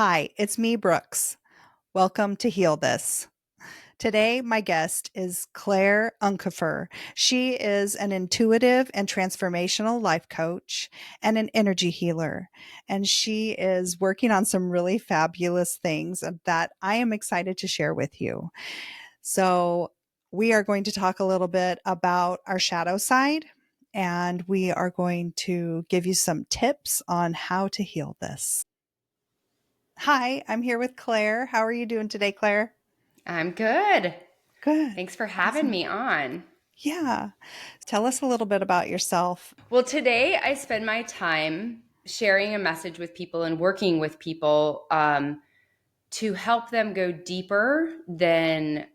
Hi, it's me, Brooks. Welcome to Heal This. Today, my guest is Claire.uncapher. She is an intuitive and transformational life coach and an energy healer. And she is working on some really fabulous things that I am excited to share with you. So, we are going to talk a little bit about our shadow side, and we are going to give you some tips on how to heal this. Hi, I'm here with Claire. How are you doing today, Claire? I'm good. Good. Thanks for having Awesome. me on. Yeah. Tell us a little bit about yourself. Well, today I spend my time sharing a message with people and working with people to help them go deeper than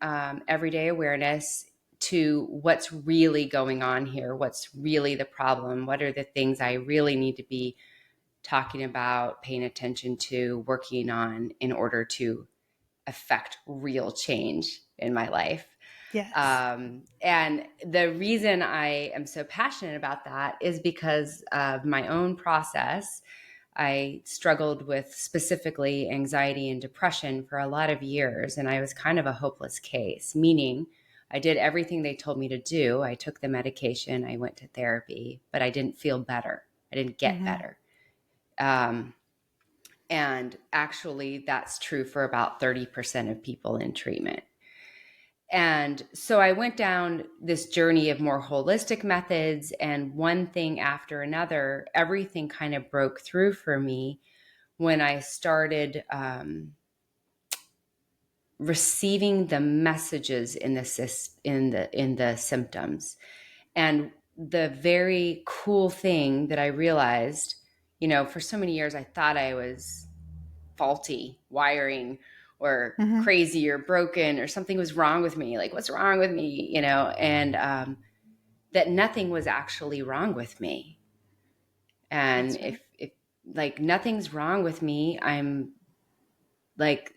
everyday awareness to what's really going on here, what's really the problem, what are the things I really need to be talking about, paying attention to, working on in order to affect real change in my life. Yes. And the reason I am so passionate about that is because of my own process. I struggled with specifically anxiety and depression for a lot of years, and I was kind of a hopeless case, meaning I did everything they told me to do. I took the medication, I went to therapy, but I didn't feel better. I didn't get Mm-hmm. better. Um, and actually, that's true for about 30% of people in treatment. And so I went down this journey of more holistic methods, and one thing after another, everything kind of broke through for me when I started receiving the messages in the symptoms. And the very cool thing that I realized, for so many years I thought I was faulty wiring or Mm-hmm. crazy or broken or something was wrong with me. Like, what's wrong with me? And that nothing was actually wrong with me. And That's right. if like nothing's wrong with me, I'm like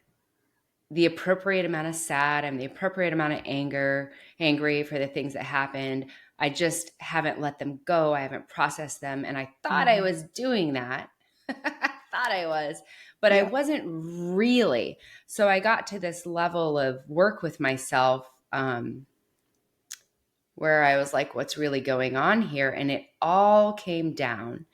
the appropriate amount of sad, I'm the appropriate amount of angry for the things that happened. I just haven't let them go. I haven't processed them. And I thought I Mm-hmm. was doing that. I thought I was, but I Yeah. wasn't really. So I got to this level of work with myself where I was like, what's really going on here? And it all came down.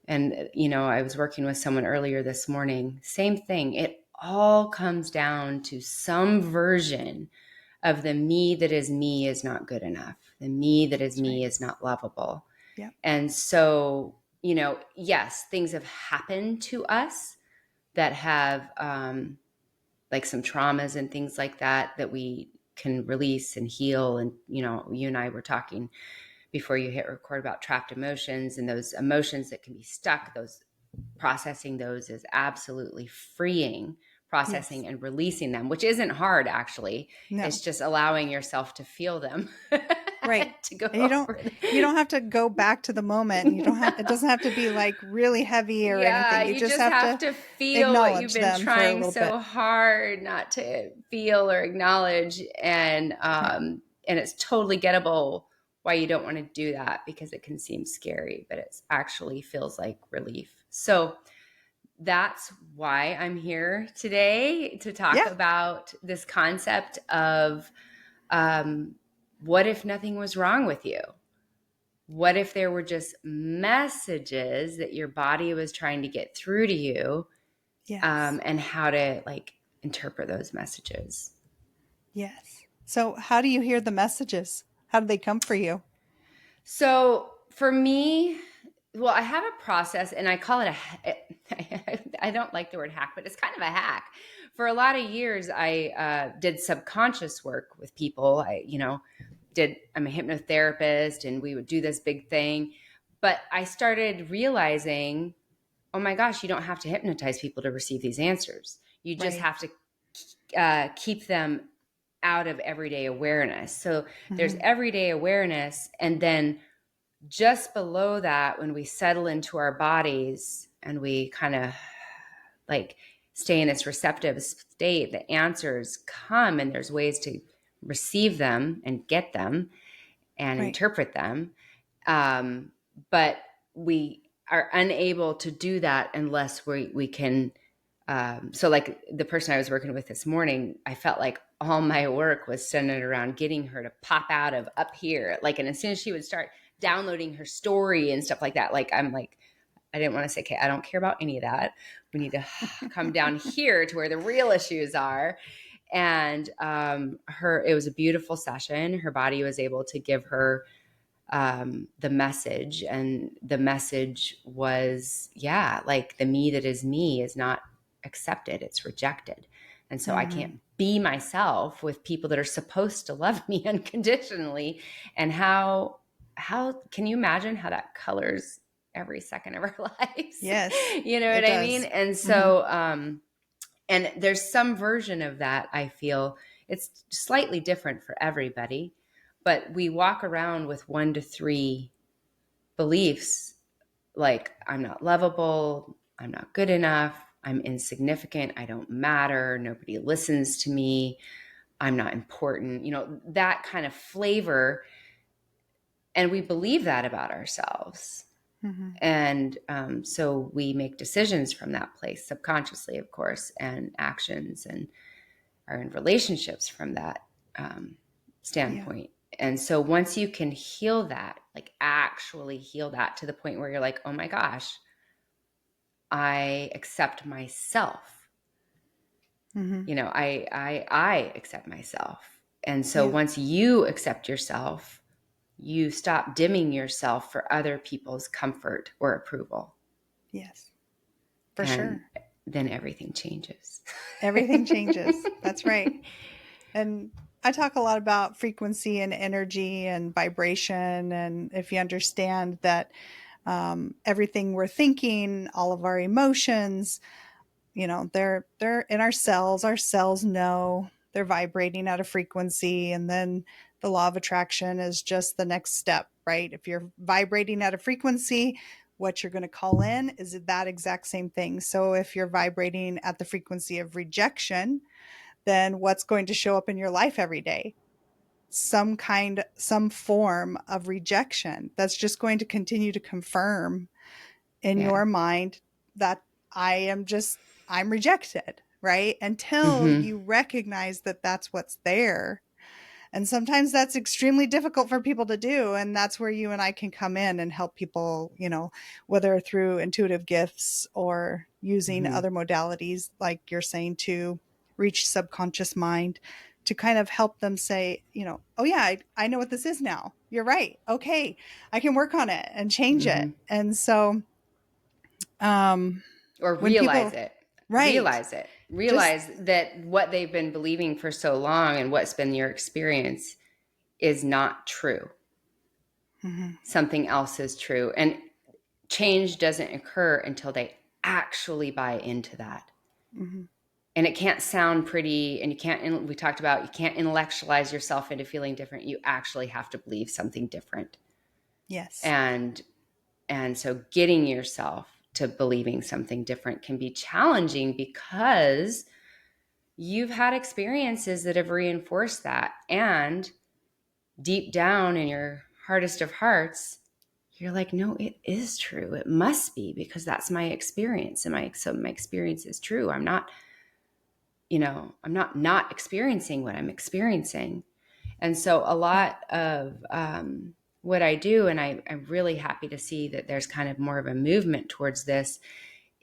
And, I was working with someone earlier this morning, same thing. It all comes down to some version of the me is not good enough. The me that is That's right. me is not lovable. Yep. And so, yes, things have happened to us that have like some traumas and things like that we can release and heal. And, you and I were talking before you hit record about trapped emotions and those emotions that can be stuck. Those processing those is absolutely freeing, Yes. processing and releasing them, which isn't hard actually. No. It's just allowing yourself to feel them. Right. To go And over you don't have to go back to the moment. You don't have it doesn't have to be like really heavy or Yeah, anything. You you just just have have to to feel what you've acknowledge been them for a trying little bit. so hard not to feel or acknowledge, Yeah. and it's totally gettable why you don't want to do that because it can seem scary, but it actually feels like relief. So that's why I'm here today to talk Yeah. about this concept of um, what if nothing was wrong with you? What if there were just messages that your body was trying to get through to you, Yes. and how to like interpret those messages? Yes. So how do you hear the messages? How do they come for you? So for me, well, I have a process and I call it I don't like the word hack, but it's kind of a hack. For a lot of years, I did subconscious work with people. I'm a hypnotherapist and we would do this big thing. But I started realizing, oh my gosh, you don't have to hypnotize people to receive these answers. You just Right. have to keep them out of everyday awareness. So there's Hmm. everyday awareness. And then just below that, when we settle into our bodies and we kind of like stay in this receptive state, the answers come and there's ways to receive them and get them and Right. interpret them. But we are unable to do that unless we can So like the person I was working with this morning, I felt like all my work was centered around getting her to pop out of up here. Like, and as soon as she would start downloading her story and stuff like that, like, I'm like, I didn't want to say, okay, I don't care about any of that. We need to come down here to where the real issues are. And it was a beautiful session. Her body was able to give her the message, and the message was, yeah, like the me that is me is not accepted, it's rejected. And so I Mm-hmm. can't be myself with people that are supposed to love me unconditionally. And how can you imagine how that colors every second of our lives? Yes, You know what it I mean? does. And Mm-hmm. so and there's some version of that, I feel it's slightly different for everybody, but we walk around with 1 to 3 beliefs, like I'm not lovable, I'm not good enough, I'm insignificant, I don't matter, nobody listens to me, I'm not important, that kind of flavor. And we believe that about ourselves. Mm-hmm. And so we make decisions from that place, subconsciously, of course, and actions, and are in relationships from that Yeah. standpoint. And so once you can heal that, like actually heal that to the point where you're like, oh my gosh, I accept myself. Mm-hmm. I accept myself. And so Yeah. once you accept yourself, you stop dimming yourself for other people's comfort or approval. Yes, for And sure. then everything changes. Everything changes. That's right. And I talk a lot about frequency and energy and vibration. And if you understand that everything we're thinking, all of our emotions, they're in our cells. Our cells know they're vibrating at a frequency, and then the law of attraction is just the next step, right? If you're vibrating at a frequency, what you're going to call in is that exact same thing. So if you're vibrating at the frequency of rejection, then what's going to show up in your life every day? Some form of rejection that's just going to continue to confirm in Yeah. your mind that I am just, I'm rejected, right? Until Mm-hmm. you recognize that that's what's there. And sometimes that's extremely difficult for people to do. And that's where you and I can come in and help people, whether through intuitive gifts or using Mm-hmm. other modalities, like you're saying, to reach subconscious mind, to kind of help them say, oh, yeah, I know what this is now. You're right. Okay. I can work on it and change it. Mm-hmm. And so, um, Or when realize people, it. right, just, Realize that what they've been believing for so long and what's been your experience is not true. mhm, Something else is true. And change doesn't occur until they actually buy into that. mhm, And it can't sound pretty, and we talked about, you can't intellectualize yourself into feeling different. You actually have to believe something different. yes, And so getting yourself to believing something different can be challenging because you've had experiences that have reinforced that. And deep down in your hardest of hearts, you're like, no, it is true. It must be, because that's my experience. So my experience is true. I'm not experiencing what I'm experiencing. And so a yeah, lot of what I do, and I'm really happy to see that there's kind of more of a movement towards this,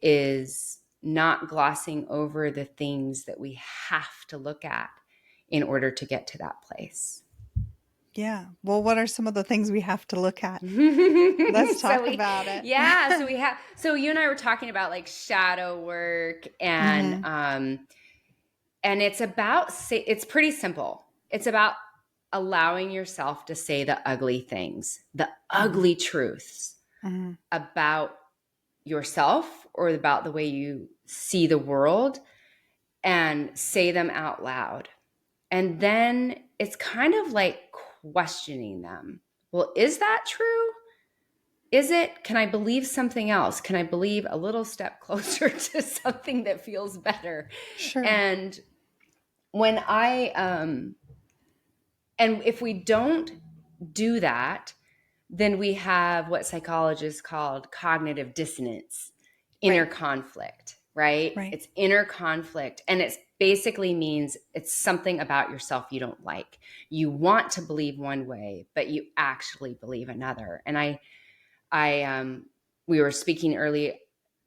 is not glossing over the things that we have to look at in order to get to that place. yeah. Well, what are some of the things we have to look at? Let's So talk about it. so you and I were talking about like shadow work, Hmm. and it's pretty simple. It's about allowing yourself to say the ugly things, the Hmm. ugly truths Hmm. about yourself or about the way you see the world, and say them out loud. And then it's kind of like questioning them. Well, is that true? Is it? Can I believe something else? Can I believe a little step closer to something that feels better? Sure. And when and if we don't do that, then we have what psychologists called cognitive dissonance, inner Right. conflict. right? Right. It's inner conflict. And it basically means it's something about yourself you don't like. You want to believe one way, but you actually believe another. And we were speaking early.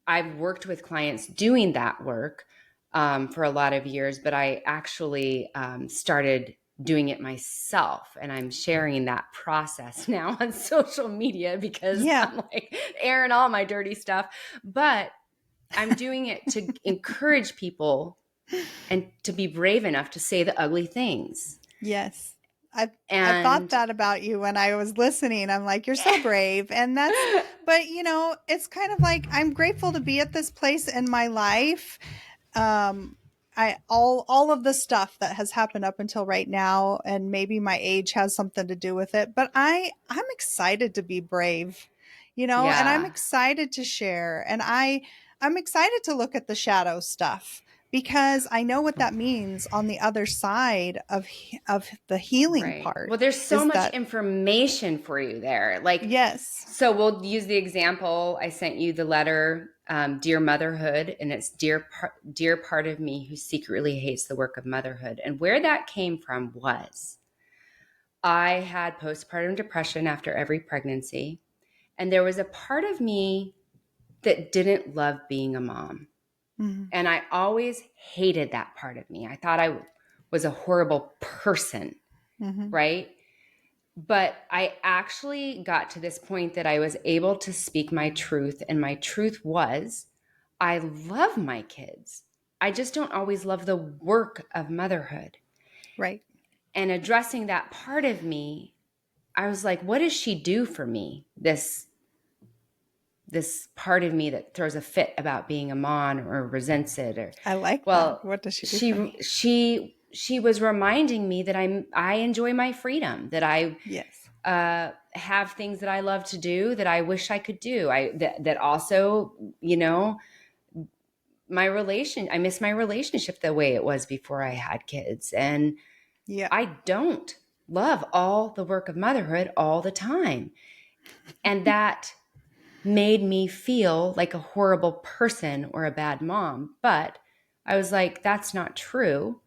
I've worked with clients doing that work for a lot of years, but I actually started doing it myself, and I'm sharing that process now on social media because Yeah. I'm like airing all my dirty stuff. But I'm doing it to encourage people and to be brave enough to say the ugly things. Yes. I thought And that about you when I was listening. I'm like, you're so brave. And that's, but it's kind of like I'm grateful to be at this place in my life. um I all of the stuff that has happened up until right now, and maybe my age has something to do with it, but I'm excited to be brave, and I'm yeah, excited to share, and I'm excited to look at the shadow stuff, because I know what that means on the other side of the healing right. part, Well, there's so is much that information for you there. Like, yes. so we'll use the example. I sent you the letter, Dear Motherhood, and it's dear part of me who secretly hates the work of motherhood. And where that came from was I had postpartum depression after every pregnancy. And there was a part of me that didn't love being a mom. Hmm. And I always hated that part of me. I thought I was a horrible person, Hmm. right? But I actually got to this point that I was able to speak my truth. And my truth was, I love my kids. I just don't always love the work of motherhood. Right. And addressing that part of me, I was like, what does she do for me? This part of me that throws a fit about being a mom or resents it, or, I like that. well, What does she do for she me? she was reminding me that I enjoy my freedom, that I Yes. have things that I love to do that I wish I could do. That also, you know, I miss my relationship the way it was before I had kids, and Yeah. I don't love all the work of motherhood all the time, and that made me feel like a horrible person or a bad mom. But I was like, that's not true.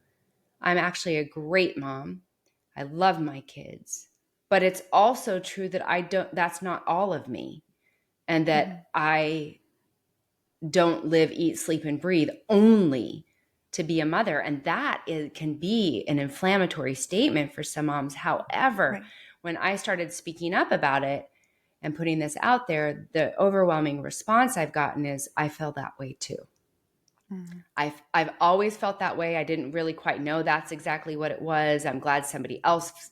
I'm actually a great mom. I love my kids. But it's also true that that's not all of me. And Hmm. that I don't live, eat, sleep, and breathe only to be a mother. And can be an inflammatory statement for some moms. However, Right. when I started speaking up about it and putting this out there, the overwhelming response I've gotten is, I feel that way too. Hmm. I've always felt that way. I didn't really quite know that's exactly what it was. I'm glad somebody else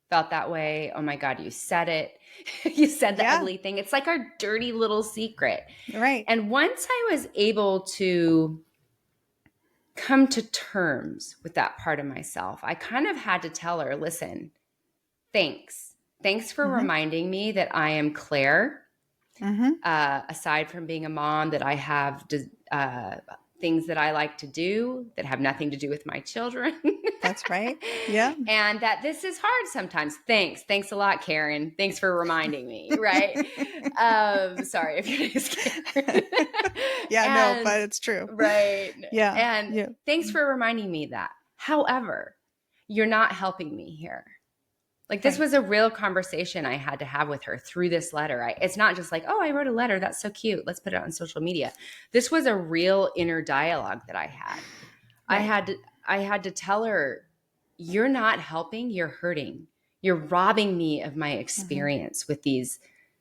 felt that way. Oh my God, you said it. You said the Yeah. ugly thing. It's like our dirty little secret. Right. And once I was able to come to terms with that part of myself, I kind of had to tell her, listen, thanks. Thanks for Hmm. reminding me that I am Claire. Hmm. Aside from being a mom, that I have things that I like to do that have nothing to do with my children. That's right. Yeah. And that this is hard sometimes. Thanks a lot, Karen. Thanks for reminding me. Right. Sorry if your name is Karen. Yeah, no, And but it's true. right. Yeah. And Yeah. thanks for reminding me that. However, you're not helping me here. Like, this Right. was a real conversation I had to have with her through this letter. It's not just like, oh, I wrote a letter. That's so cute. Let's put it on social media. This was a real inner dialogue that I had. I Right. had to, I had to tell her, you're not helping, you're hurting. You're robbing me of my Hmm. experience with these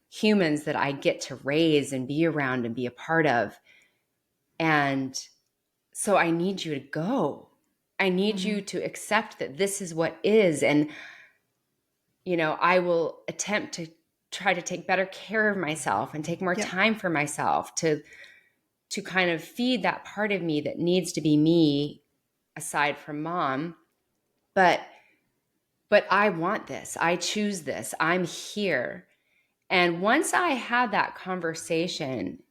humans that I get to raise and be around and be a part of. And so I need you to go. I need Hmm. you to accept that this is what is. And I will attempt to try to take better care of myself and take more Yep. time for myself to kind of feed that part of me that needs to be me aside from mom. But I want this. I choose this. I'm here. And once I had that conversation,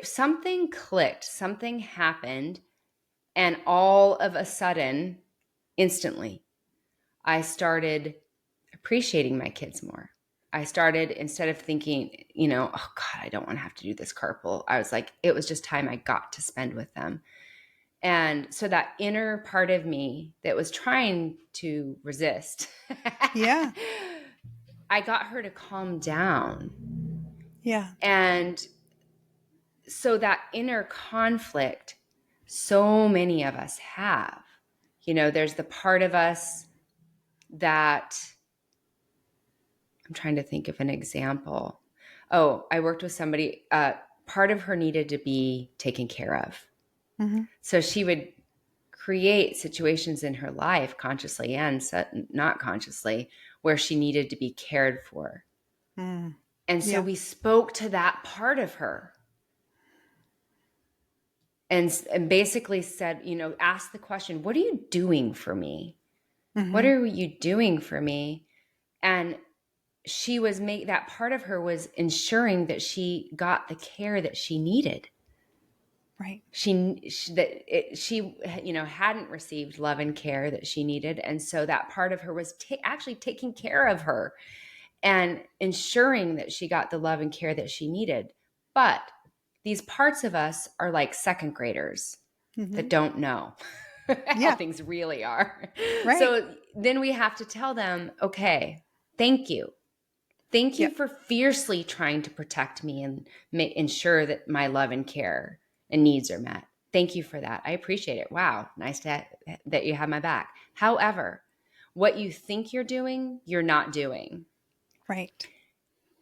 something clicked, something happened, and all of a sudden, instantly, I started appreciating my kids more. I started, instead of thinking, oh God, I don't want to have to do this carpool, I was like, it was just time I got to spend with them. And so that inner part of me that was trying to resist, Yeah. I got her to calm down. Yeah. And so that inner conflict, so many of us have. There's the part of us that, I'm trying to think of an example. Oh, I worked with somebody, part of her needed to be taken care of. Mm-hmm. So she would create situations in her life, consciously and not consciously, where she needed to be cared for. Mm. And so Yeah. we spoke to that part of her and basically said, ask the question, what are you doing for me? What Mm-hmm. are you doing for me? And that part of her was ensuring that she got the care that she needed. Right. She hadn't received love and care that she needed, and so that part of her was actually taking care of her and ensuring that she got the love and care that she needed. But these parts of us are like second graders Mm-hmm. that don't know how Yeah. things really are. Right. So then we have to tell them, okay, thank you. Thank you Yep. for fiercely trying to protect me and ensure that my love and care and needs are met. Thank you for that. I appreciate it. Wow, nice that you have my back. However, what you think you're doing, you're not doing. Right.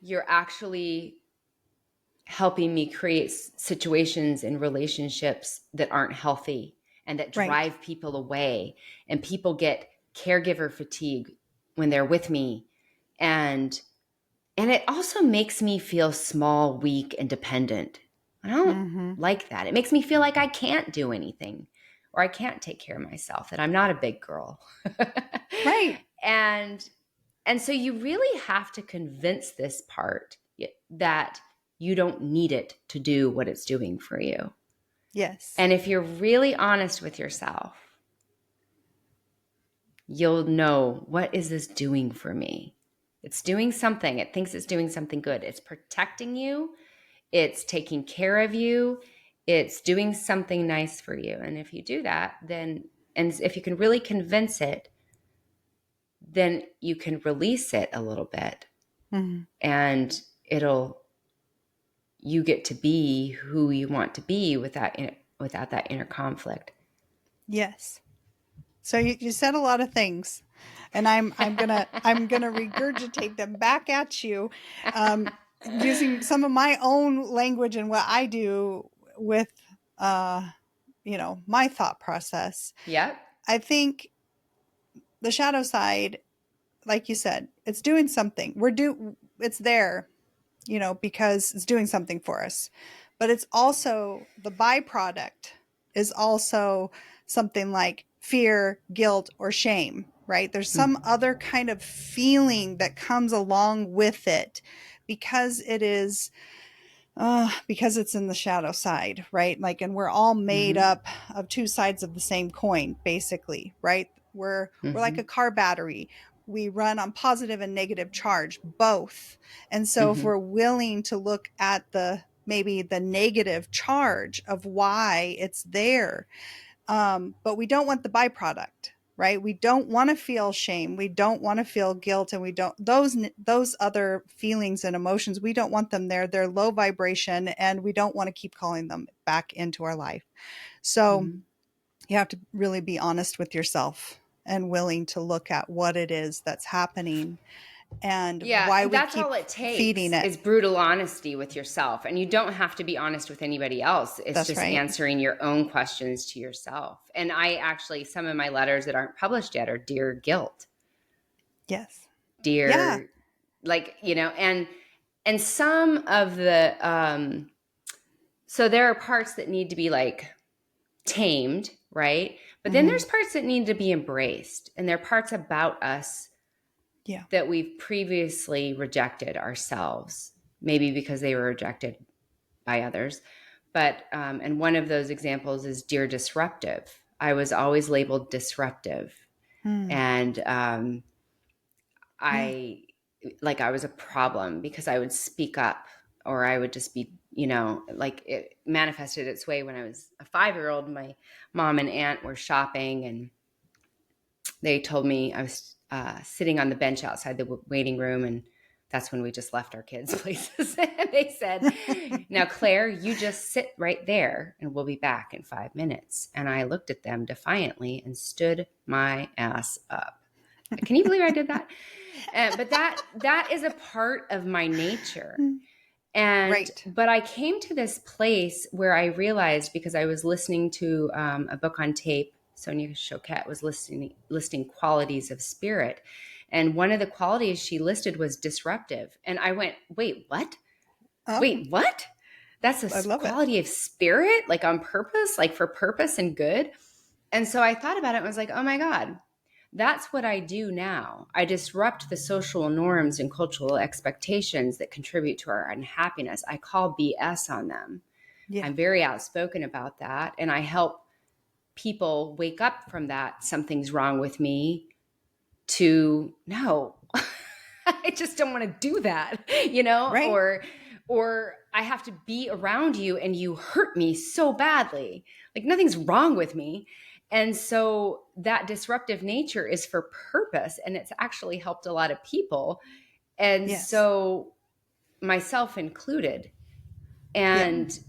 You're actually helping me create situations and relationships that aren't healthy and that Right. drive people away. And people get caregiver fatigue when they're with me. And it also makes me feel small, weak, and dependent. I don't Mm-hmm. like that. It makes me feel like I can't do anything or I can't take care of myself, that I'm not a big girl. Right. and and so you really have to convince this part that you don't need it to do what it's doing for you. Yes. And if you're really honest with yourself, you'll know, what is this doing for me? It's doing something. It thinks it's doing something good. It's protecting you. It's taking care of you. It's doing something nice for you. And if you do that, and if you can really convince it, then you can release it a little bit, Mm-hmm. and you get to be who you want to be without that inner conflict. Yes. So you said a lot of things, and I'm gonna regurgitate them back at you, using some of my own language and what I do with, uh, my thought process. Yep. I think the shadow side, like you said, it's doing something. It's there, because it's doing something for us. But it's also the byproduct is also something like fear, guilt, or shame, right? There's some other kind of feeling that comes along with it because it is because it's in the shadow side, right? Like, and we're all made Mm-hmm. up of two sides of the same coin, basically, right? We're like Mm-hmm. a car battery. We run on positive and negative charge, both. And so if Mm-hmm. we're willing to look at maybe the negative charge of why it's there, but we don't want the byproduct, right? We don't want to feel shame. We don't want to feel guilt. And we don't, those other feelings and emotions, we don't want them there. They're low vibration and we don't want to keep calling them back into our life. So Mm-hmm. you have to really be honest with yourself and willing to look at what it is that's happening and Yeah, why and we that's keep all it feeding takes it. is brutal honesty with yourself. And you don't have to be honest with anybody else. It's That's just right. answering your own questions to yourself. And I actually, some of my letters that aren't published yet are Dear Guilt, Yes. Yeah. Dear, like, and some of the, so there are parts that need to be like tamed, right? But then Mm-hmm. there's parts that need to be embraced. And there are parts about us Yeah. that we've previously rejected ourselves, maybe because they were rejected by others. But, and one of those examples is Dear Disruptive. I was always labeled disruptive. Mm. And Yeah. I like I was a problem because I would speak up, or I would just be, like it manifested its way when I was a 5-year-old. My mom and aunt were shopping, and they told me I was sitting on the bench outside the waiting room, and that's when we just left our kids' places. And they said, "Now, Claire, you just sit right there, and we'll be back in 5 minutes." And I looked at them defiantly and stood my ass up. Can you believe I did that? But that is a part of my nature. And Right. but I came to this place where I realized, because I was listening to a book on tape. Sonia Choquette was listing qualities of spirit, and one of the qualities she listed was disruptive. And I went, "Wait, what? Oh, Wait, what? That's I a love it. quality of spirit, like on purpose, like for purpose and good." And so I thought about it and was like, "Oh my God, that's what I do now. I disrupt the social norms and cultural expectations that contribute to our unhappiness. I call BS on them. Yeah. I'm very outspoken about that. And I help people wake up from that something's wrong with me to no, I just don't want to do that, Right. or I have to be around you and you hurt me so badly. Like nothing's wrong with me." And so that disruptive nature is for purpose, and it's actually helped a lot of people. And Yes. so myself included. Yep. And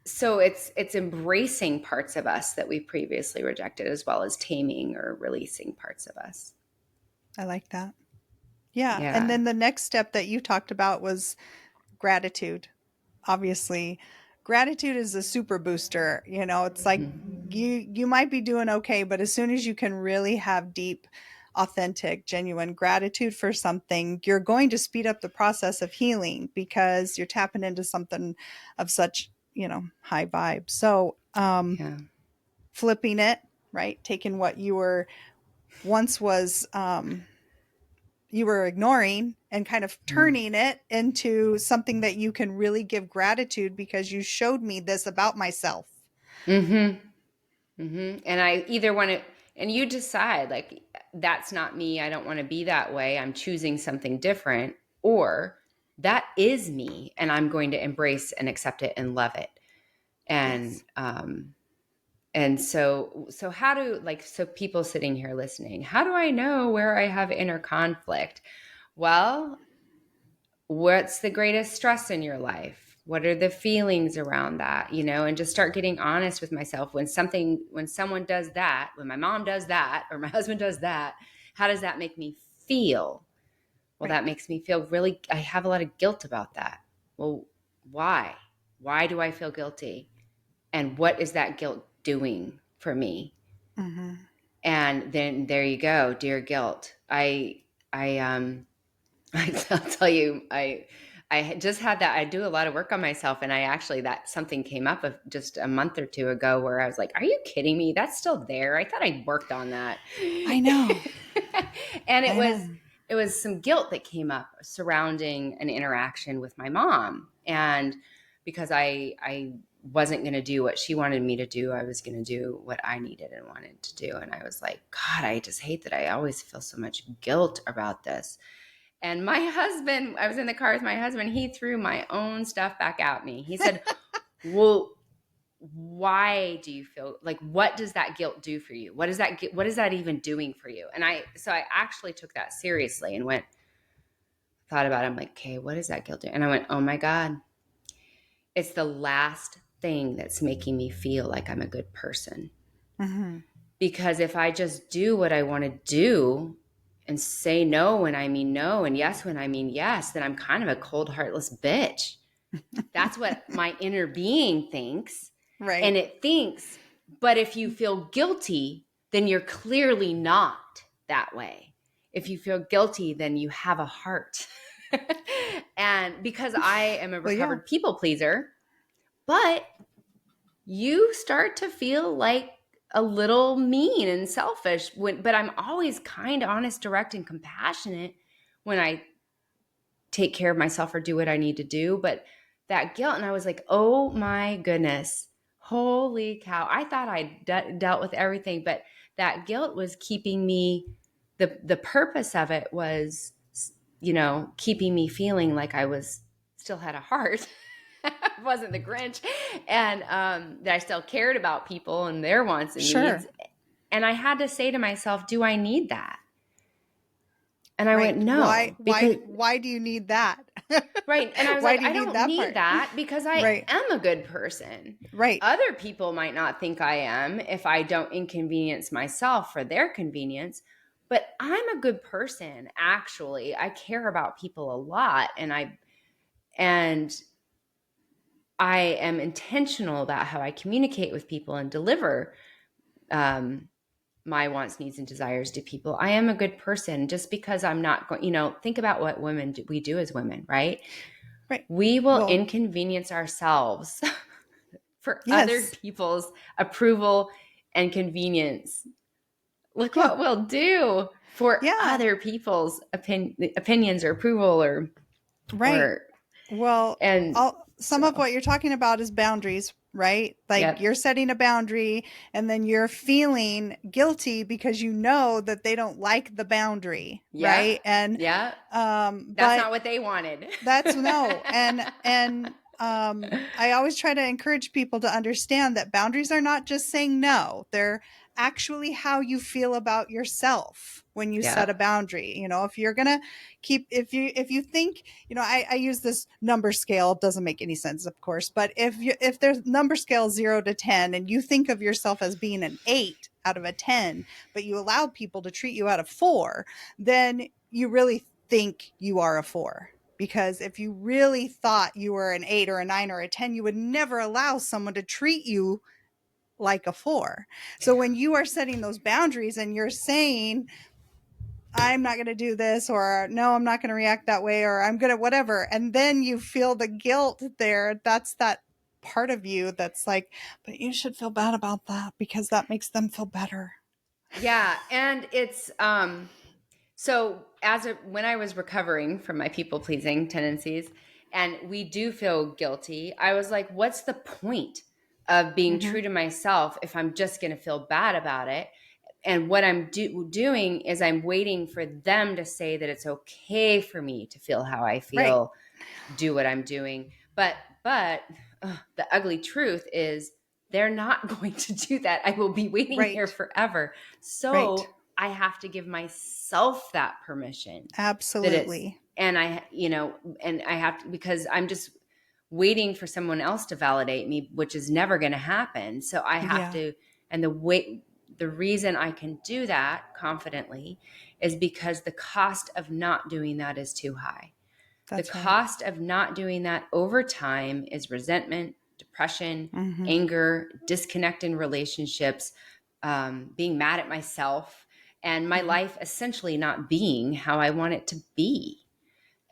so it's embracing parts of us that we previously rejected, as well as taming or releasing parts of us. I like that. Yeah. And Yeah. then the next step that you talked about was gratitude. Obviously, gratitude is a super booster. It's like Mhm. you might be doing okay, but as soon as you can really have deep, authentic, genuine gratitude for something, you're going to speed up the process of healing because you're tapping into something of such, high vibe. So, Yeah. flipping it, right? Taking what you were once was you were ignoring and kind of turning it into something that you can really give gratitude because you showed me this about myself. Mm-hmm. And I either want to, and you decide, like, that's not me. I don't want to be that way. I'm choosing something different. Or that is me, and I'm going to embrace and accept it and love it. And, Yes. so how do, like, so people sitting here listening, how do I know where I have inner conflict? Well, what's the greatest stress in your life? What are the feelings around that? And just start getting honest with myself. When someone does that, when my mom does that, or my husband does that, how does that make me feel? Well, that Right. makes me feel really, I have a lot of guilt about that. Well, why? Why do I feel guilty? And what is that guilt doing for me? Mm-hmm. And then there you go, dear guilt. I I'll tell you, I just had that. I do a lot of work on myself, and I actually, that something came up just a month or two ago where I was like, "Are you kidding me? That's still there. I thought I worked on that." I know. And it I was know. it was some guilt that came up surrounding an interaction with my mom, and because I wasn't going to do what she wanted me to do, I was going to do what I needed and wanted to do, and I was like, God, I just hate that I always feel so much guilt about this. And my husband, I was in the car with my husband, he threw my own stuff back at me. He said, "Well, why do you feel like, what does that guilt do for you? What is that even doing for you?" And I actually took that seriously and thought about it. I'm like, "Okay, what is that guilt do?" And I went, "Oh my God, it's the last thing that's making me feel like I'm a good person." Mm-hmm. Because if I just do what I want to do and say no when I mean no and yes when I mean yes, then I'm kind of a cold, heartless bitch. That's what my inner being thinks. Right. And it thinks, but if you feel guilty, then you're clearly not that way. If you feel guilty, then you have a heart. And because I am a Well, yeah. recovered people pleaser, but you start to feel like a little mean and selfish but I'm always kind, honest, direct, and compassionate when I take care of myself or do what I need to do. But that guilt, and I was like, oh my goodness, holy cow. I thought I dealt with everything, but that guilt was keeping me, the purpose of it was keeping me feeling like I was still had a heart. Wasn't the Grinch, and that I still cared about people and their wants and needs. Sure. And I had to say to myself, do I need that? And I went, Right. no, because Why do you need that? right. And I was Why like, do you I need don't that need part? that because I Right. am a good person. Right. Other people might not think I am if I don't inconvenience myself for their convenience, but I'm a good person. Actually, I care about people a lot, and I am intentional about how I communicate with people and deliver um, my wants, needs, and desires to people. I am a good person. Just because I'm not going, think about what we do as women, right? Right. We will Well, inconvenience ourselves for other yes. people's approval and convenience. Look Yeah. what we'll do for Yeah. other people's opinions or approval Right. or Well, and some of so what you're talking about is boundaries, right? Like yep. you're setting a boundary and then you're feeling guilty because you know that they don't like the boundary, Yep. right? And Yep. That's but not what they wanted. that's no. And I always try to encourage people to understand that boundaries are not just saying no. They're actually how you feel about yourself when you set a Yep. boundary. If you're gonna if you think, I use this number scale. It doesn't make any sense, of course, but if there's number scale 0 to 10 and you think of yourself as being an 8 out of a 10, but you allow people to treat you out of 4, then you really think you are a 4. Because if you really thought you were an 8 or a 9 or a 10, you would never allow someone to treat you like a 4. So when you are setting those boundaries and you're saying, I'm not going to do this, or no, I'm not going to react that way, or I'm going to whatever, and then you feel the guilt there, that's that part of you that's like, but you should feel bad about that because that makes them feel better. Yeah, and it's so when I was recovering from my people pleasing tendencies, and we do feel guilty, I was like, what's the point of being Mm-hmm. true to myself if I'm just going to feel bad about it? And what I'm doing is I'm waiting for them to say that it's okay for me to feel how I Right. feel, do what I'm doing. But the ugly truth is they're not going to do that. I will be waiting here Right. forever. Right. So I have to give myself that permission that it's, Absolutely. and and I have to, because I'm just waiting for someone else to validate me, which is never going to happen. So I have Yeah, to, and the reason I can do that confidently is because the cost of not doing that is too high. The that's right. cost of not doing that over time is resentment, depression, Mm-hmm. anger, disconnect in relationships, being mad at myself, and my Mm-hmm. life essentially not being how I want it to be.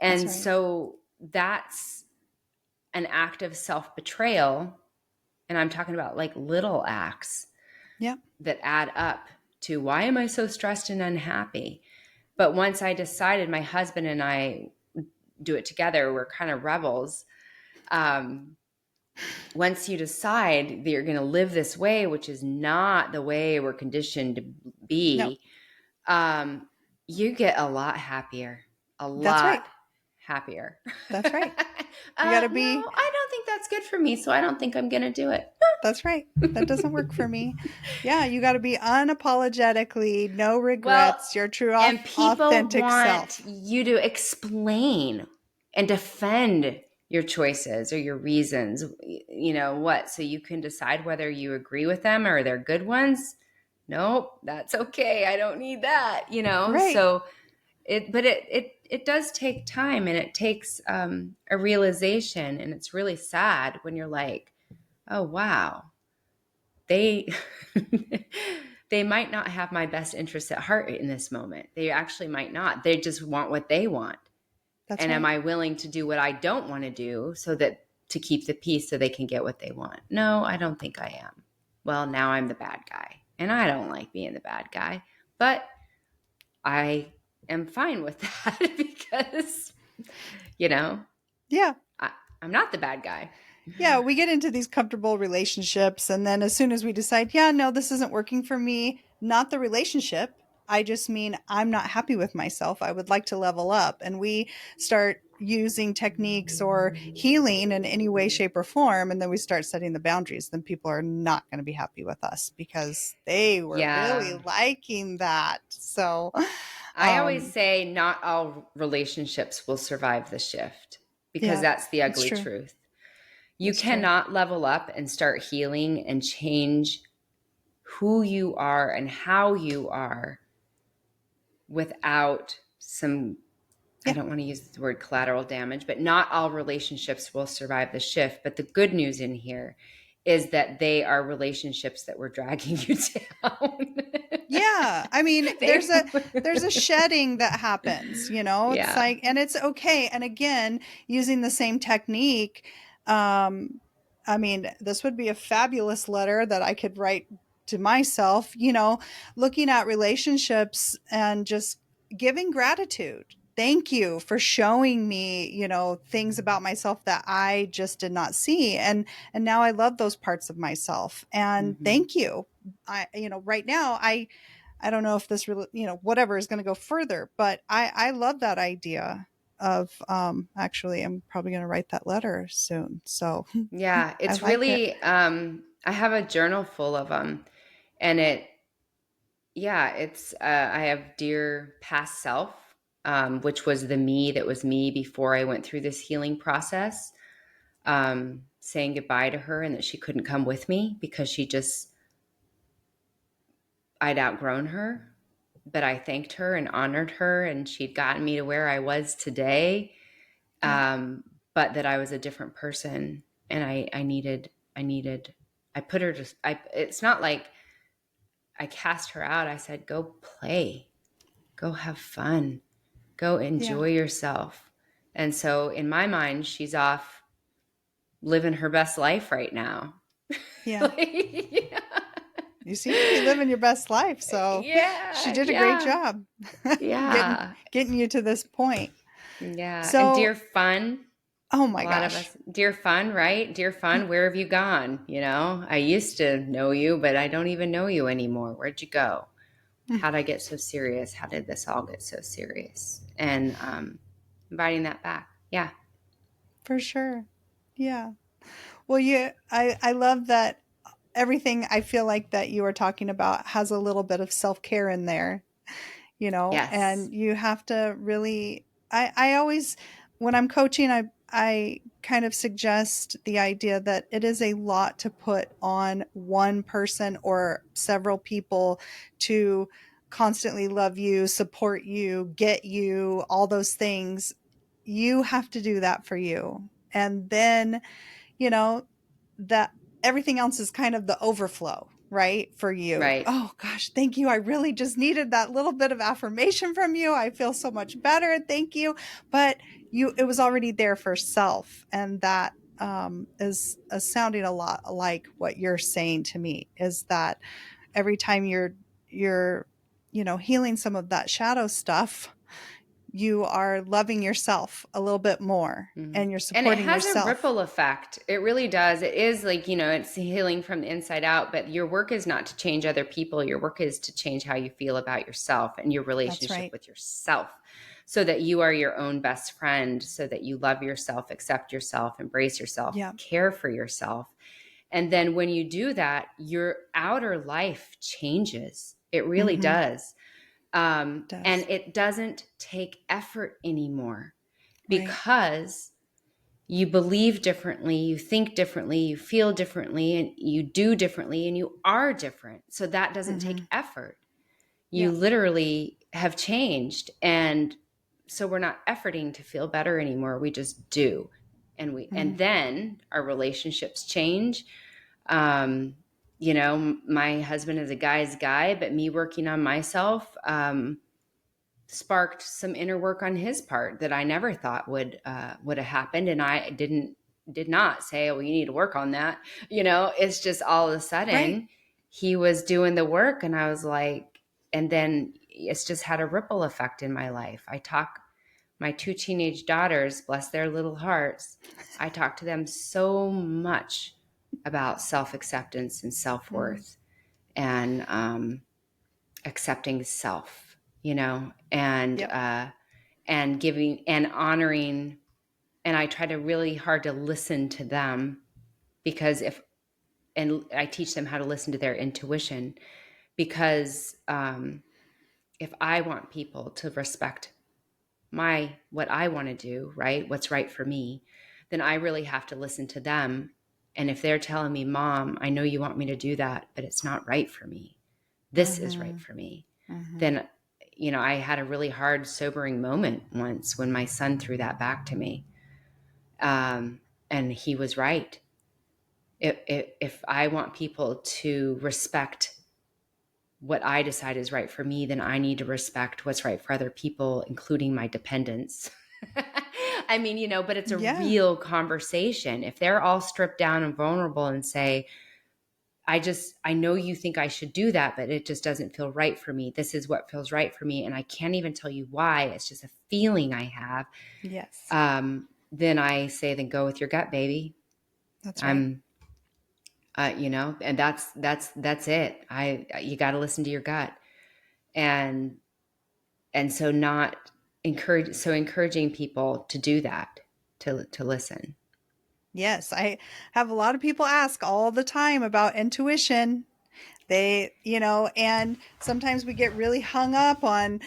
That's And right. so that's an act of self betrayal. And I'm talking about like little acts Yep. that add up to why am I so stressed and unhappy? But once I decided, my husband and I do it together, we're kind of rebels. Um, Once you decide that you're going to live this way, which is not the way we're conditioned to No, be, um, you get a lot happier, a that's lot right. happier. That's right. You got to No, be, I don't think that's good for me, so I don't think I'm going to do it. that's right. That doesn't work for me. Yeah, you got to be unapologetically, no Well, regrets, your true, and people authentic want self. you to explain and defend your choices or your reasons, what, so you can decide whether you agree with them or they're good ones. Nope, that's okay. I don't need that. Right. So it does take time, and it takes a realization, and it's really sad when you're like, oh wow, they they might not have my best interests at heart in this moment. They actually might not. They just want what they want. That's And am right. I willing to do what I don't want to do so that to keep the peace so they can get what they want? No, I don't think I am. Well, now I'm the bad guy. And I don't like being the bad guy. But I am fine with that because, you know, Yeah. I, I'm not the bad guy. Yeah. We get into these comfortable relationships. And then as soon as we decide, yeah, no, this isn't working for me, not the relationship, I just mean I'm not happy with myself. I would like to level up. And we start using techniques or healing in any way, shape, or form. And then we start setting the boundaries. Then people are not going to be happy with us because they were really Yeah. liking that. So, I always um, say not all relationships will survive the shift because yeah, that's the it's ugly true. truth. You It's true. cannot level up and start healing and change who you are and how you are without some, I Yeah. don't want to use the word collateral damage, but not all relationships will survive the shift. But the good news in here is that they are relationships that were dragging you down. Yeah, I mean, They, there's a shedding that happens, you know? It's yeah. like, and it's okay. And again, using the same technique, um I mean, this would be a fabulous letter that I could write to myself, you know, looking at relationships and just giving gratitude. Thank you for showing me, you know, things about myself that I just did not see. And now I love those parts of myself. And Mm-hmm. thank you. You know, right now I don't know if this really, you know, whatever is going to go further, but I love that idea of, actually, I'm probably going to write that letter soon. So Yeah, I it's like it. really I have a journal full of them and it's I have dear past self, which was the me that was me before I went through this healing process. Saying goodbye to her and that she couldn't come with me because I'd outgrown her. But I thanked her and honored her, and she'd gotten me to where I was today. Yeah. Um, but that I was a different person, and I needed, I put her to, it's not like I cast her out. I said, go play, go have fun, go Yeah. enjoy yourself. And so in my mind, she's off living her best life right now. Yeah. Like, You seem to be living your best life. So she yeah, did a great yeah, job getting, yeah, getting you to this point. yeah. And So, dear fun, oh a my lot of gosh. us, dear fun, right? Dear fun, where have you gone? You know, I used to know you, but I don't even know you anymore. Where'd you go? How'd I get so serious? How did this all get so serious? And inviting that back. Yeah. For sure. Yeah. Well, I love that everything I feel like that you are talking about has a little bit of self-care in there, you know, Yes. and you have to really, I always, when I'm coaching, I kind of suggest the idea that it is a lot to put on one person or several people to constantly love you, support you, get you, all those things. You have to do that for you. And then, you know, that everything else is kind of the overflow, right? For you. Right. Oh gosh, thank you. I really just needed that little bit of affirmation from you. I feel so much better. Thank you. But it was already there for self. And that is sounding a lot like what you're saying to me is that every time you're, you know, healing some of that shadow stuff, you are loving yourself a little bit more Mhm. and you're And it supporting has a yourself. ripple effect. It really does. It is like, it's healing from the inside out, but your work is not to change other people. Your work is to change how you feel about yourself and your That's relationship right. with yourself so that you are your own best friend, so that you love yourself, accept yourself, embrace yourself, Yeah. care for yourself. And then when you do that, your outer life changes. It really Mm-hmm. does. And Does. it doesn't take effort anymore Right. because you believe differently, you think differently, you feel differently, and you do differently, and you are different. So that doesn't take Mhm. effort. You Yeah. literally have changed. And so we're not efforting to feel better anymore. We just do. And Mhm. then our relationships change. Um, my husband is a guy's guy, but me working on myself, sparked some inner work on his part that I never thought would have happened, and I did not say, "Oh, you need to work on that." It's just all of a Right. sudden he was doing the work, and I was like, and then it's just had a ripple effect in my life. I talk my two teenage daughters, bless their little hearts. I talk to them so much about self acceptance and self Mm. worth, and accepting self, you know, Yep. and giving and honoring. And I try to really hard to listen to them, because and I teach them how to listen to their intuition, because if I want people to respect what I want to do, right? What's right for me, then I really have to listen to them. And if they're telling me, Mom, I know you want me to do that, but it's not right for me. This is right Mhm. for me. Mhm. Then, I had a really hard, sobering moment once when my son threw that back to me. And he was right. If I want people to respect what I decide is right for me, then I need to respect what's right for other people, including my dependents. I mean, but it's a Yeah. real conversation. If they're all stripped down and vulnerable and say, I know you think I should do that, but it just doesn't feel right for me. This is what feels right for me. And I can't even tell you why. It's just a feeling I have. Yes. Then I say, then go with your gut, baby. That's right. I'm, and that's it. You got to listen to your gut. And so not encouraging people to do that, to listen. Yes, I have a lot of people ask all the time about intuition. And sometimes we get really hung up on,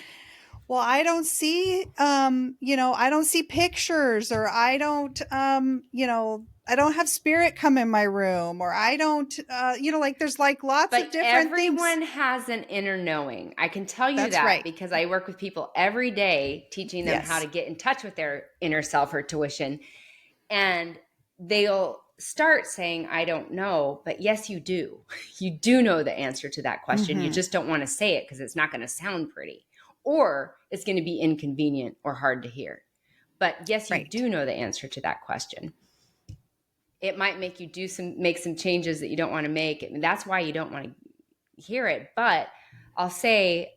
well, I don't see, I don't see pictures, or I don't have spirit come in my room, or I don't, like there's like lots of But different things. everyone has an inner knowing. I can tell you That's that right. because I work with people every day teaching them how to Yes. get in touch with their inner self or tuition. And they'll start saying, I don't know, but yes, you do. You do know the answer to that question. You Mm-hmm. just don't want to say it because it's not going to sound pretty, or it's going to be inconvenient or hard to hear. But yes, you Right. do know the answer to that question. It might make you make some changes that you don't want to make. And that's why you don't want to hear it. But I'll say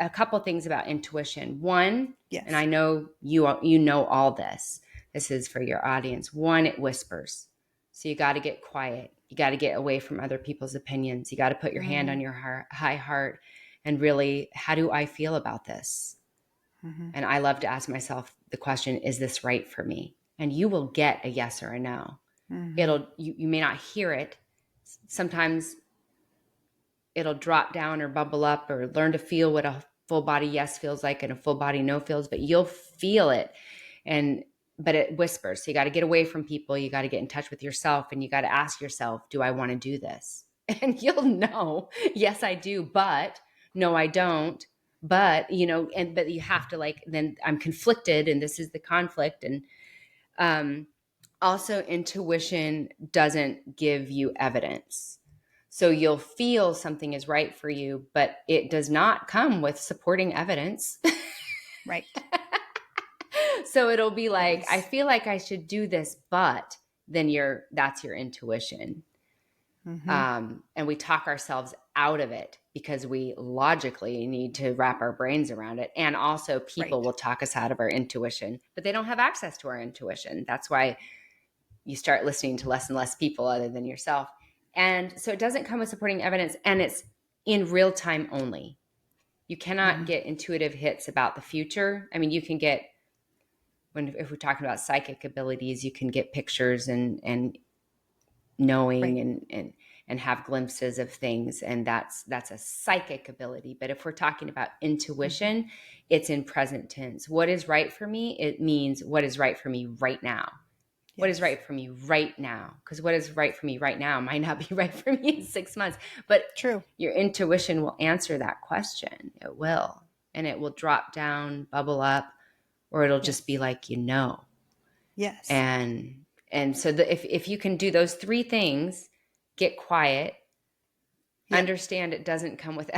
a couple things about intuition. One, and Yes. I know you know all this. This is for your audience. One, it whispers. So you got to get quiet. You got to get away from other people's opinions. You got to put your hand Mm-hmm. on your high heart and really, how do I feel about this? Mm-hmm. And I love to ask myself the question, is this right for me? And you will get a yes or a no. Mm-hmm. You may not hear it. Sometimes it'll drop down or bubble up, or learn to feel what a full body yes feels like and a full body no feels, but you'll feel it. And but it whispers. So you got to get away from people. You got to get in touch with yourself, and you got to ask yourself, do I want to do this? And you'll know, yes, I do, but no, I don't. But, but you have to, like, then I'm conflicted, and this is the conflict. And um, also, intuition doesn't give you evidence. So you'll feel something is right for you, but it does not come with supporting evidence. Right. So it'll be like, I Yes. feel like I should do this, but then that's your intuition. Mm-hmm. And we talk ourselves out of it because we logically need to wrap our brains around it. And also, people Right. will talk us out of our intuition, but they don't have access to our intuition. That's why you start listening to less and less people other than yourself. And so it doesn't come with supporting evidence, and it's in real time only. You cannot Mm-hmm. get intuitive hits about the future. I mean, you can get, if we're talking about psychic abilities, you can get pictures and knowing Right. and have glimpses of things, and that's a psychic ability. But if we're talking about Mm-hmm. intuition, it's in present tense. What is right for me? It means what is right for me right now. What is Yes. right for me right now? Because what is right for me right now might not be right for me in 6 months. But True. your intuition will answer that question. It will. And it will drop down, bubble up, or it'll just be Yes. like, Yes. And so if you can do those three things, get quiet, Yep. understand it doesn't come with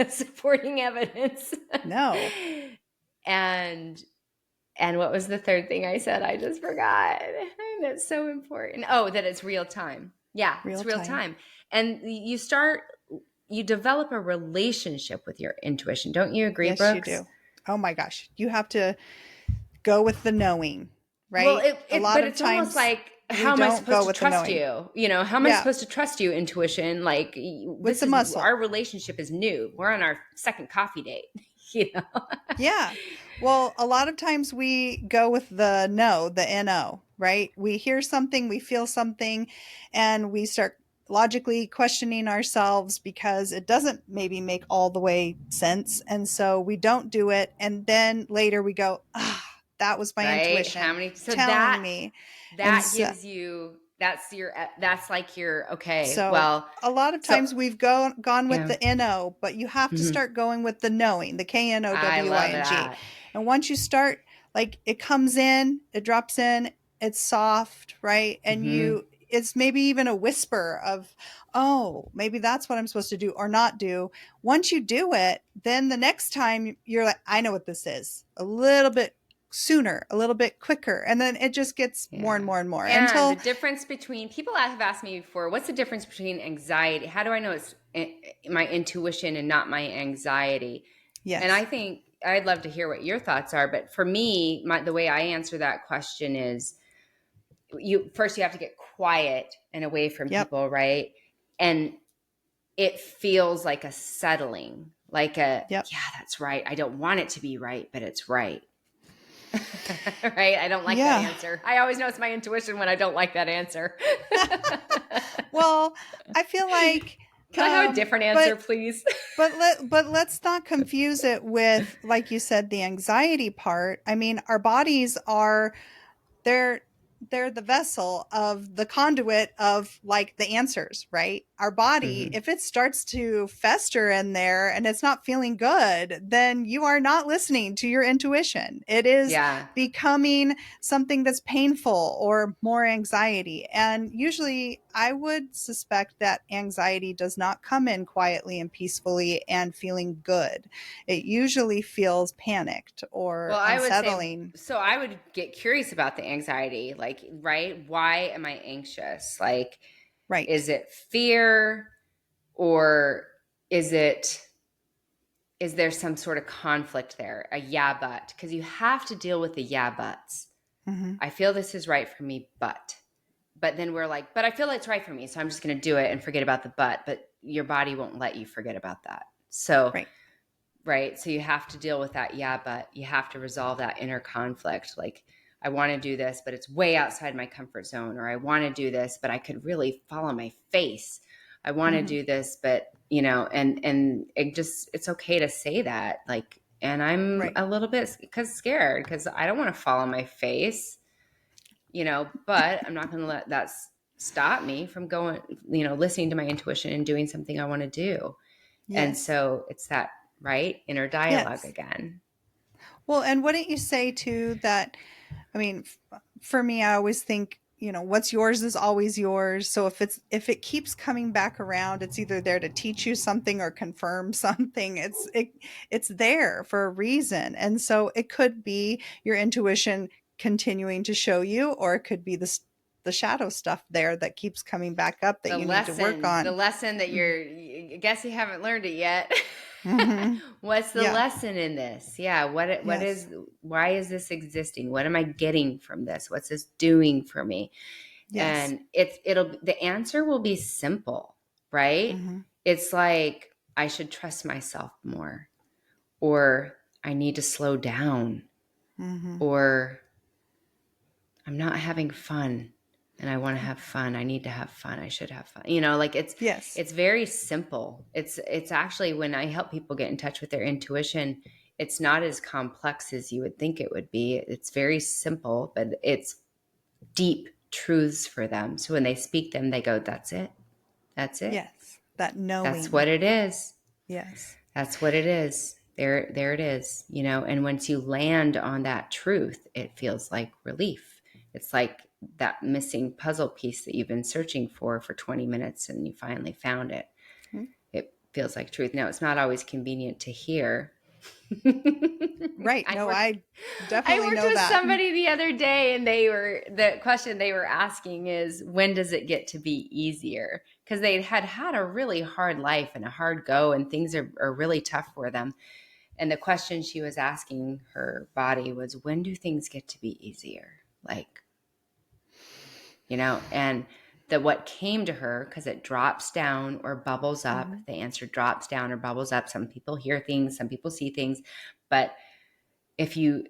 supporting evidence. No. and And what was the third thing I said? I just forgot. That's so important. Oh, that it's real time. Yeah, it's Real real time. time. And you develop a relationship with your intuition. Don't you agree, Yes, you Brooks? do. Oh my gosh. You have to go with the knowing, Well, right? A lot but of it's almost times. like we how am I don't supposed go to with the trust knowing. you? You know, how am I Yeah, supposed to trust you, intuition? Like, with this the is muscle. our relationship is new. We're on our second coffee date, you know? Yeah. Well, a lot of times we go with the no, the NO, right? We hear something, we feel something, and we start logically questioning ourselves because it doesn't maybe make all the way sense. And so we don't do it. And then later we go, ah, that was my Right? How intuition many? So telling that me. And that so, gives you that's like your okay. So Well, a lot of so times we've gone with yeah, the NO, but you have to mhm. start going with the knowing, the I love KNOWING. that. And once you start, like it comes in, it drops in, it's soft, right? And Hmm. it's maybe even a whisper of, oh, maybe that's what I'm supposed to do or not do. Once you do it, then the next time you're like, I know what this is a little bit sooner, a little bit quicker. And then it just gets more and Yeah. more and more And the until, difference between people have asked me before, what's the difference between anxiety? How do I know it's my intuition and not my anxiety? And I yes, think I'd love to hear what your thoughts are. But for me, the way I answer that question is you have to get quiet and away from yep, people, right? And it feels like a settling, like yep. yeah, that's right. I don't want it to be right, but it's right. Right? I don't like that Yeah. answer. I always know it's my intuition when I don't like that answer. Well, I feel like, Can I have a different answer, but please? let's not confuse it with, like you said, the anxiety part. I mean, our bodies are they're they're the vessel of the conduit of like the answers, right? Our body, Hmm. if it starts to fester in there and it's not feeling good, then you are not listening to your intuition. It is Yeah. becoming something that's painful or more anxiety. And usually I would suspect that anxiety does not come in quietly and peacefully and feeling good. It usually feels panicked or Well, I would say, unsettling. so I would get curious about the anxiety. Like, right? Why am I anxious? Like, Right. is it fear or is it is there some sort of conflict there? A yeah, but because you have to deal with the yeah, buts. Mhm. I feel this is right for me, but then we're like, but I feel it's right for me, so I'm just going to do it and forget about the but your body won't let you forget about that. So, Right. right, so you have to deal with that yeah, but you have to resolve that inner conflict. Like, I want to do this, but it's way outside my comfort zone, or I want to do this, but I could really fall on my face. I want to Mhm. do this, but and it's okay to say that. Like, and I'm Right. a little bit because scared because I don't want to fall on my face, but I'm not going to let that stop me from going, listening to my intuition and doing something I want to do. And Yes. so it's that, right, inner dialogue Yes. again. Well, and wouldn't you say too that, I mean, for me, I always think, what's yours is always yours. So if it keeps coming back around, it's either there to teach you something or confirm something. It's there for a reason. And so it could be your intuition continuing to show you, or it could be the shadow stuff there that keeps coming back up that The you need to work lesson, the on. lesson that Mm-hmm. I guess you haven't learned it yet. Mm-hmm. What's the Yeah. lesson in this? Yeah. What Yes. is, why is this existing? What am I getting from this? What's this doing for me? Yes. And the answer will be simple, right? Mm-hmm. It's like, I should trust myself more, or I need to slow down, Mm-hmm. or I'm not having fun and I want to have fun. I need to have fun. I should have fun. Like Yes. it's very simple. It's actually when I help people get in touch with their intuition, it's not as complex as you would think it would be. It's very simple, but it's deep truths for them. So when they speak them, they go, that's it. That's it. Yes. That That's knowing. what it is. Yes. That's what it is. There it is, and once you land on that truth, it feels like relief. It's like that missing puzzle piece that you've been searching for 20 minutes and you finally found it. Mm. It feels like truth. Now, it's not always convenient to hear. Right. I No, worked I I definitely worked know with that. somebody the other day and the question they were asking is, when does it get to be easier? Because they had a really hard life and a hard go and things are really tough for them. And the question she was asking her body was, when do things get to be easier? Like, and that what came to her, because it drops down or bubbles up, Mhm. the answer drops down or bubbles up. Some people hear things, some people see things, but if you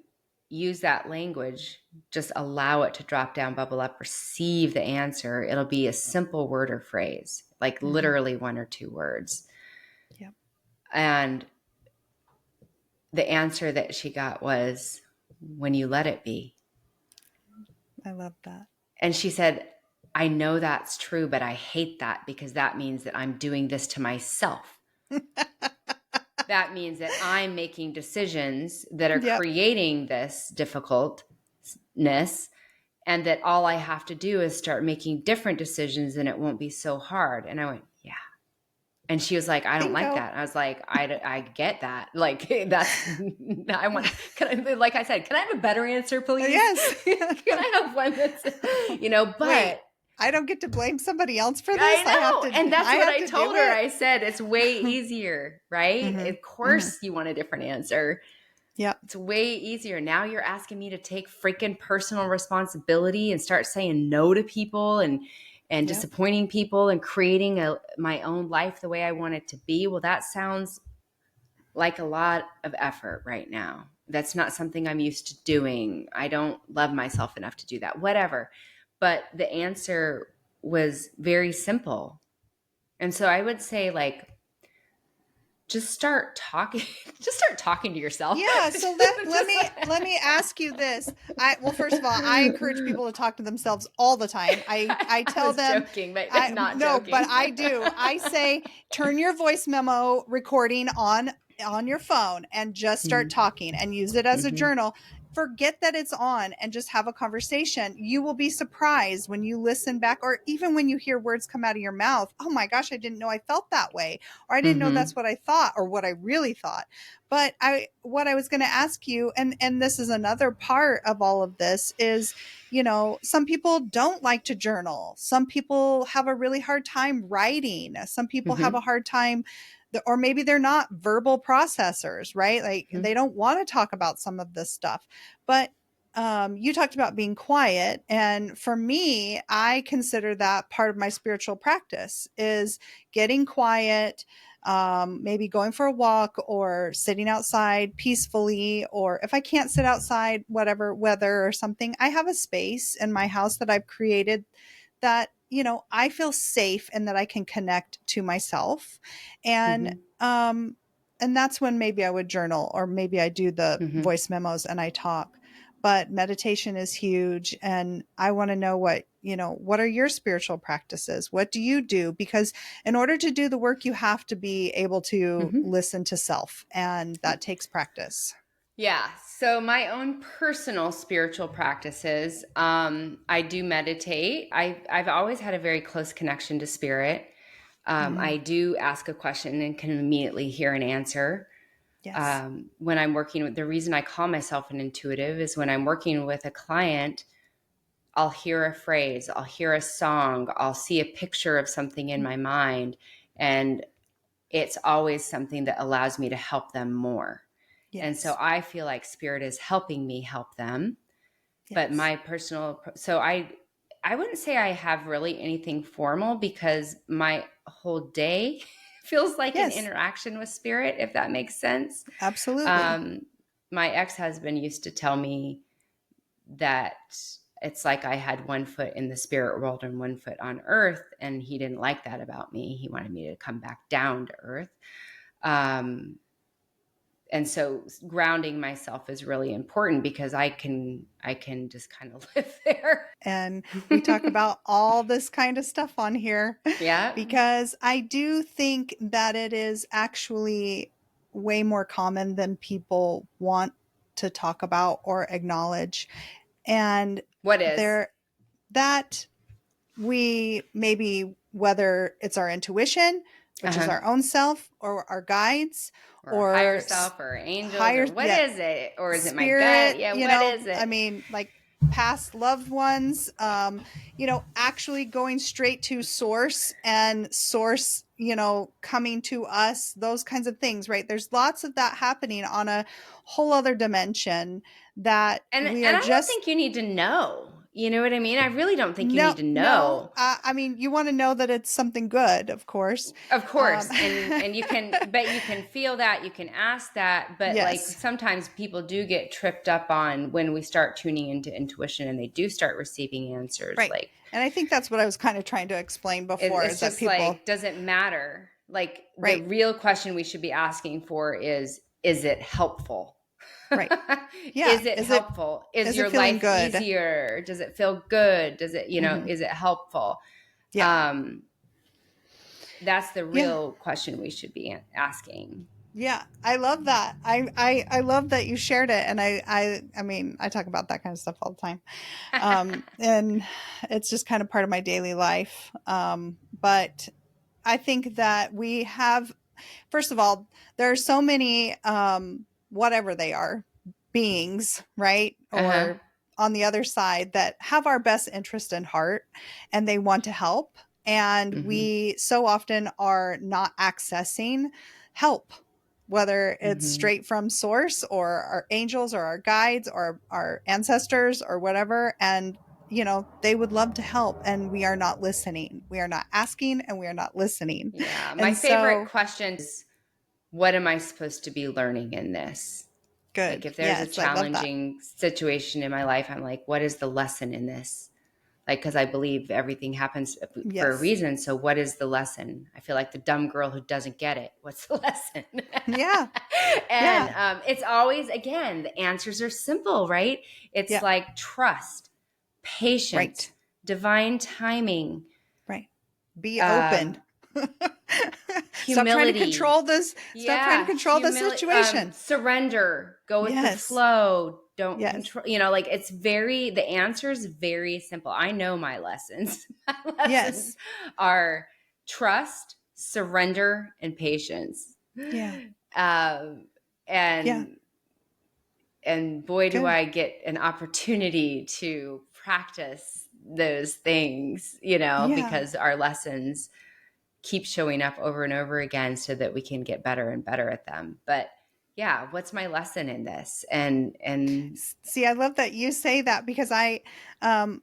use that language, just allow it to drop down, bubble up, receive the answer. It'll be a simple word or phrase, like Mhm. literally one or two words. Yep. And the answer that she got was, when you let it be. I love that. And she said, I know that's true, but I hate that because that means that I'm doing this to myself. That means that I'm making decisions that are Yep. creating this difficultness, and that all I have to do is start making different decisions and it won't be so hard. And I went, yeah. And she was like, I don't like Bingo. that. I was like, I get that. Like, that's, I want, like I said, can I have a better answer, please? Yes. Can I have one that's, Wait, but I don't get to blame somebody else for this. I know. And that's I what have I to do told her. it. I said, it's way easier, right? Mhm. Of Mhm. course you want a different answer. Yep. It's way easier. Now you're asking me to take freaking personal responsibility and start saying no to people and Yep. disappointing people and creating my own life the way I want it to be. Well, that sounds like a lot of effort right now. That's not something I'm used to doing. I don't love myself enough to do that. Whatever. But the answer was very simple. And so I would say, like, just start talking just start talking to yourself. Yeah, so let me Just ask you this. Well, first of all, I encourage people to talk to themselves all the time. I I tell was them, joking, but I not no, but joking. I do. I say turn your voice memo recording on your phone and just start Mhm. talking and use it as a Mhm. journal. Forget that it's on and just have a conversation. You will be surprised when you listen back, or even when you hear words come out of your mouth. Oh my gosh, I didn't know I felt that way, or I didn't know Mhm. that's what I thought or what I really thought. But what I was going to ask you, and this is another part of all of this, is, some people don't like to journal. Some people have a really hard time writing. Some people have a Mhm. hard time, or maybe they're not verbal processors, right? Like Mhm. they don't want to talk about some of this stuff. But you talked about being quiet, and for me, I consider that part of my spiritual practice is getting quiet, maybe going for a walk or sitting outside peacefully. Or if I can't sit outside, whatever weather or something, I have a space in my house that I've created that, I feel safe and that I can connect to myself. And, Mhm. and that's when maybe I would journal, or maybe I do the Mhm. voice memos and I talk. But meditation is huge. And I want to know what are your spiritual practices? What do you do? Because in order to do the work, you have to be able to Mhm. listen to self, and that takes practice. Yeah. So my own personal spiritual practices, I do meditate. I've always had a very close connection to spirit. Hmm. I do ask a question and can immediately hear an answer. Yes. When I'm working with, the reason I call myself an intuitive is when I'm working with a client, I'll hear a phrase, I'll hear a song, I'll see a picture of something in my mind, and it's always something that allows me to help them more. And so Yes. I feel like spirit is helping me help them. But Yes. my personal, so I wouldn't say I have really anything formal because my whole day feels like an Yes. interaction with spirit, if that makes sense. Absolutely. Um, my ex-husband used to tell me that it's like I had one foot in the spirit world and one foot on earth, and he didn't like that about me. He wanted me to come back down to earth. And so grounding myself is really important because I can just kind of live there. And we talk about all this kind of stuff on here Yeah. because I do think that it is actually way more common than people want to talk about or acknowledge. And What is? there that we maybe, whether it's our intuition, which is Uh-huh. our own self, or our guides, Or higher or self or angels higher, or what yeah, is it? Or is it my gut? spirit, Yeah, what is I it? mean, like past loved ones, actually going straight to source, and source, coming to us, those kinds of things, right? There's lots of that happening on a whole other dimension that And we I are don't just, think you need to know. You know what I mean? I really don't think you No, need to no. know. I mean, you want to know that it's something good, of course. Of Um, course. And you can, but you can feel that, you can ask that, but like yes, sometimes people do get tripped up on when we start tuning into intuition and they do start receiving answers. right. Like And I think that's what I was kind of trying to explain before is it's that just people, like, does it matter? Like the right, real question we should be asking for is it helpful? right. Yeah. Is it helpful? Is Is it your feeling life good? easier? Does it feel good? Does it, Hmm. is it helpful? Yeah. Um, that's the Yeah. real question we should be asking. Yeah. I love that. I love that you shared it. And I mean, I talk about that kind of stuff all the time. And it's just kind of part of my daily life. But I think that we have, first of all, there are so many, whatever they are, beings, right? Uh-huh. Or on the other side that have our best interest in heart and they want to help. And Mm-hmm. we so often are not accessing help, whether it's Mm-hmm. straight from source or our angels or our guides or our ancestors or whatever. And they would love to help and we are not listening. We are not asking and we are not listening. Yeah. My And favorite so question is, what am I supposed to be learning in this? Like good. if there's a Yes, I love that. challenging situation in my life, I'm like, what is the lesson in this? Like, because I believe everything happens for a Yes. reason. So, what is the lesson? I feel like the dumb girl who doesn't get it. What's the lesson? Yeah. And Yeah. it's always, again, the answers are simple, right? It's Yeah. like trust, patience, Right. divine timing, Right. Be open. um, Stop trying to humility. control this. Stop trying to Yeah, control the humility, situation. surrender, go with the Yes. flow, don't Yes. control, like it's the answer is very simple. I know my lessons. My lessons Yes. are trust, surrender, and patience. Yeah. Um, Yeah. and boy, do Good. I get an opportunity to practice those things, Yeah. because our lessons keep showing up over and over again so that we can get better and better at them. But yeah, what's my lesson in this? And See, I love that you say that because um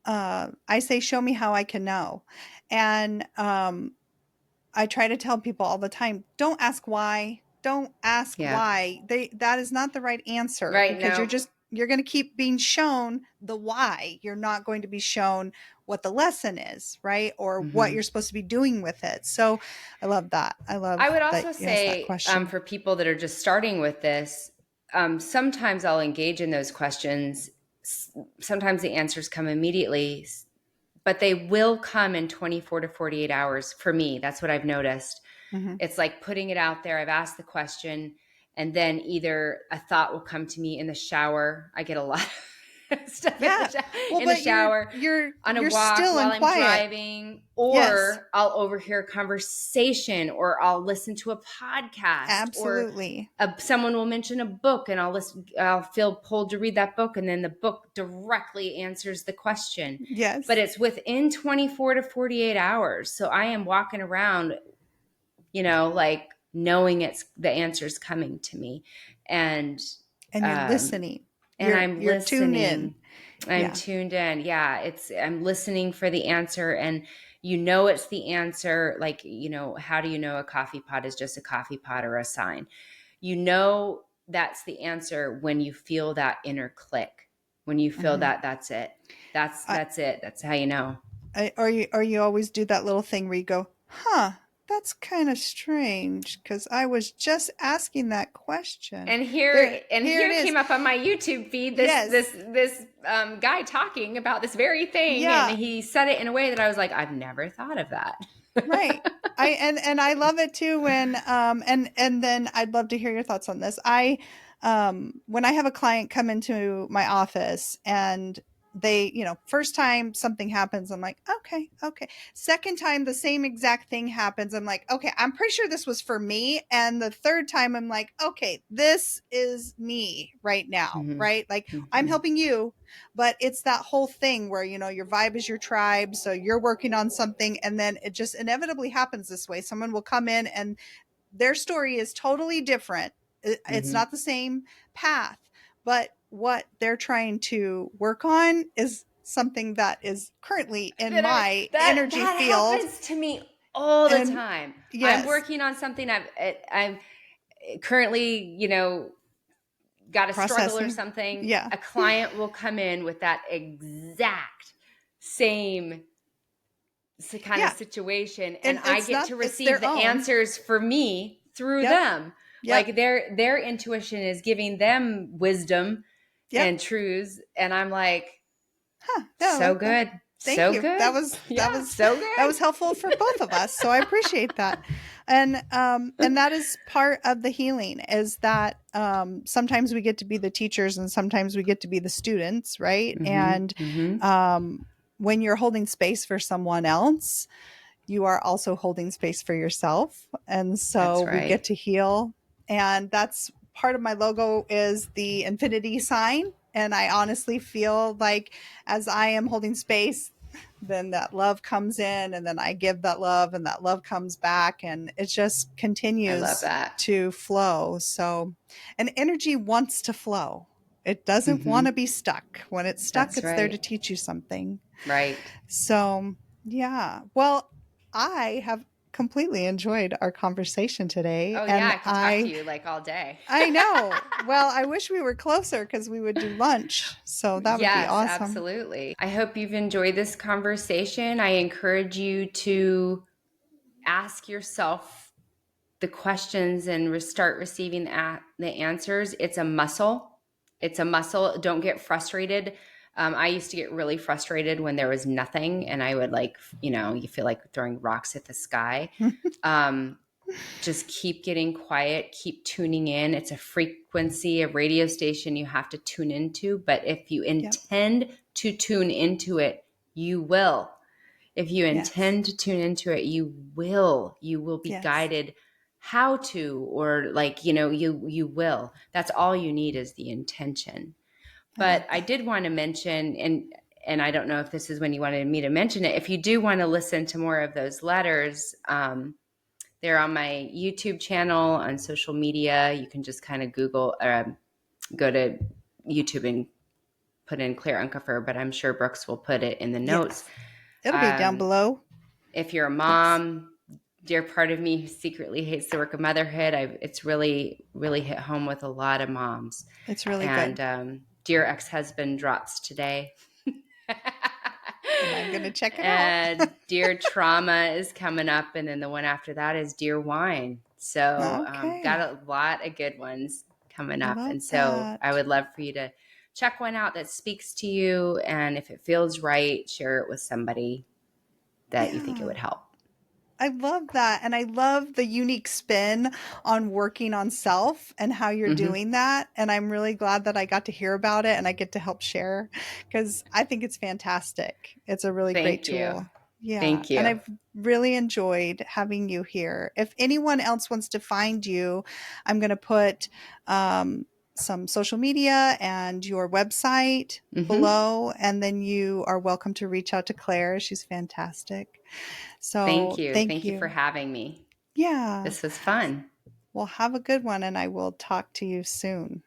I say show me how I can know. And I try to tell people all the time, don't ask why. Don't ask yeah, why. That is not the right answer right because now. you're going to keep being shown the why. You're not going to be shown what the lesson is, right? Or what Hmm. you're supposed to be doing with it. So I love that. I I love would that also you asked that say, question. for people that are just starting with this, sometimes I'll engage in those questions. Sometimes the answers come immediately, but they will come in 24 to 48 hours for me. That's what I've noticed. Hmm. It's like putting it out there. I've asked the question, and then either a thought will come to me in the shower. I get a lot of stuff Yeah. Well, in the but you're shower, you're on a you're walk still while in I'm quiet. driving, Yes. or I'll overhear a conversation, or I'll listen to a podcast, or Absolutely. someone will mention a book, and I'll feel pulled to read that book, and then the book directly answers the question. But Yes. it's within 24 to 48 hours. So I am walking around, like knowing it's the answer's coming to me. And And you're um listening. and You're I'm you're tuned in. listening. I'm Yeah. tuned in. Yeah, I'm listening for the answer, and it's the answer. Like, how do you know a coffee pot is just a coffee pot or a sign? That's the answer when you feel that inner click. When you feel Hmm. that that's it. That's I, that's it. That's how you know. or you always do that little thing where you go, huh, that's kind of strange because I was just asking that question. And There, here it here is. came up on my YouTube feed Yes. this guy talking about this very thing, and Yeah. he said it in a way that I was like, I've never thought of that. Right. And I love it too when and then I'd love to hear your thoughts on this. I when I have a client come into my office and they, first time something happens, I'm like, okay, okay. Second time the same exact thing happens, I'm like, okay, I'm pretty sure this was for me. And the third time I'm like, okay, this is me right now, Hmm. right? Like I'm Hmm. helping you, but it's that whole thing where your vibe is your tribe, so you're working on something and then it just inevitably happens this way. Someone will come in and their story is totally different. It's Hmm. not the same path, but what they're trying to work on is something that is currently in that I my that energy that field. happens to me all the And time. I'm yes, working on something. I'm currently, got a struggle or processing. something. Yeah. A client will come in with that exact same kind of Yeah. situation, and And I get to it's receive their the own. answers for me through Yep. them. Yep. Like their intuition is giving them wisdom Yep. and truths, and I'm like, Huh. so No, good, thank so you. That good. was Yeah, so that good. was helpful for both of us. So I appreciate that. And that is part of the healing, is that sometimes we get to be the teachers and sometimes we get to be the students, right? Mm-hmm. And Mm-hmm. um when you're holding space for someone else, you are also holding space for yourself. And so That's we get right. to heal. And that's part of my logo, is the infinity sign. And I honestly feel like as I am holding space, then that love comes in, and then I give that love, and that love comes back, and it just I love continues that. to flow. So, and energy wants to flow. It doesn't want Mm-hmm. to be stuck. When it's stuck, That's it's there to right. teach you something. Right. So, yeah. Well, I have completely enjoyed our conversation today, Oh yeah, and I could talk to you like all day. I know. Well, I wish we were closer because we would do lunch. So that would be Yes, awesome. absolutely. I hope you've enjoyed this conversation. I encourage you to ask yourself the questions and start receiving the answers. It's a muscle. It's a muscle. Don't get frustrated. I used to get really frustrated when there was nothing, and I would you feel like throwing rocks at the sky. Um, just keep getting quiet, keep tuning in. It's a frequency, a radio station you have to tune into. But if you Yep. intend to tune into it, you will. If you Yes. intend to tune into it, you will. You will be Yes. guided how to, or you will. That's all you need is the intention. I love But I that. did want to mention, and I don't know if this is when you wanted me to mention it. If you do want to listen to more of those letters, they're on my YouTube channel, on social media. You can just kind of go to YouTube and put in Claire Uncafer, but I'm sure Brooks will put it in the notes. Yes. It'll be down Um, below. if you're a Yes. mom, dear part of me who secretly hates the work of motherhood, it's really, really hit home with a lot of moms. It's really And good. dear ex-husband drops today. And I'm going to check it out. And Dear Trauma is coming up, and then the one after that is Dear Wine. So got Okay. a lot of good ones coming I up, love and so I that. would love for you to check one out that speaks to you, and if it feels right, share it with somebody that you think it Yeah. would help. I love that. And I love the unique spin on working on self and how you're Mm-hmm. doing that. And I'm really glad that I got to hear about it and I get to help share, because I think it's fantastic. It's a really great Thank you. tool. Yeah. Thank And you. I've really enjoyed having you here. If anyone else wants to find you, I'm going to put some social media and your website Mm-hmm. below. And then you are welcome to reach out to Claire. She's fantastic. Thank So you. thank Thank you for you. having me. Yeah. This was fun. Well, have a good one, and I will talk to you soon.